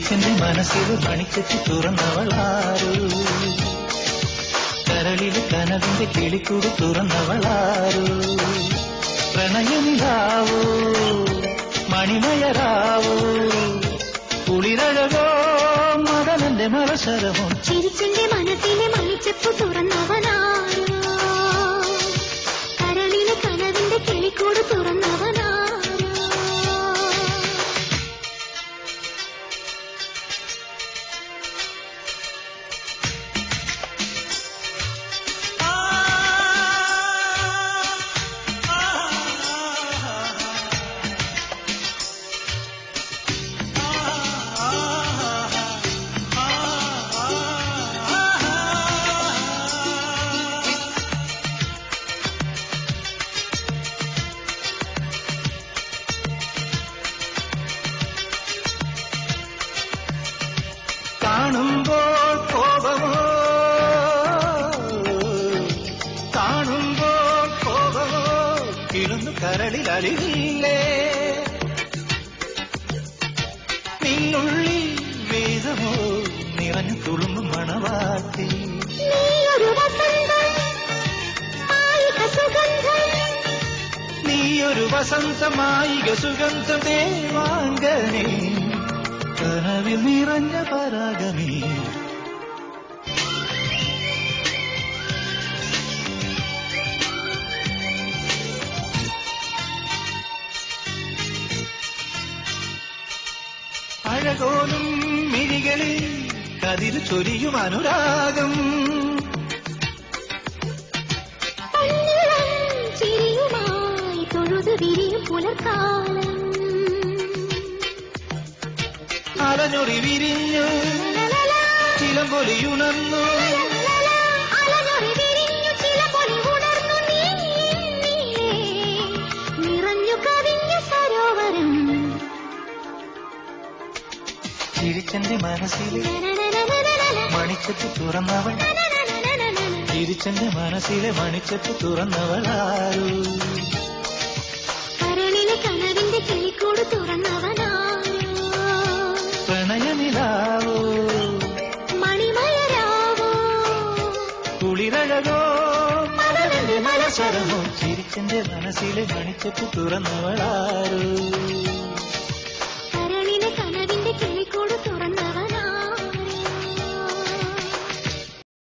ചിരിച്ചെന്റെ മനസ്സിൽ മണിച്ചെത്തി തുറന്നവളാരോ കരളിൽ കനവിന്റെ കിളിക്കൂട് തുറന്നവളാരോ പ്രണയനിലാവോ മണിമയരാവോ കുളിരഴകോ മകനന്റെ മലശരമോ ചിരിച്ചെന്റെ മനസ്സിലെ മണിച്ചെപ്പ് തുറന്നവനാരോ കരളിലെ കനവിന്റെ കിളിക്കൂട് തുറന്നവനാരോ കാണുമ്പോൾ കോപമോ കാണുമ്പോൾ കോപമോ കിളുന്നു കരളിൽ അലിവില്ലേ നിന്നുള്ളിൽ വേദമോ നിറഞ്ഞു തുളുമ്പും മണവാട്ടി നീയൊരു വസന്തമായിക സുഗന്ധ ദേവാംഗനേ കനവിൽ നിറഞ്ഞ പരാഗമേ അഴകോലും മിഴികളിൽ കതിരു ചൊരിയും അനുരാഗം ചിരിയുമായി തൊഴുതു വിരിയും പുലർക്കാലം അലഞ്ഞൊറി വിരിഞ്ഞു ചിലമ്പൊലിയുണർന്നു നിറഞ്ഞു കവിഞ്ഞ സരോവരം ചിരിച്ചെന്റെ മനസ്സിലെ മണിച്ചെത്ത് തുറന്നവൾ ചിരിച്ചെന്റെ മനസ്സിലെ മണിച്ചെത്ത് തുറന്നവളാരോ കരളിലെ കനവിന്റെ കിളിക്കൂട് തുറന്നവനാരോ പ്രണയനിലാവോ മണിമയരാവോ കുളിരഴകോ മലരന്റെ മലശരമോ ചിരിച്ചെന്റെ മനസ്സിലെ മണിച്ചെത്ത് തുറന്നവളാരോ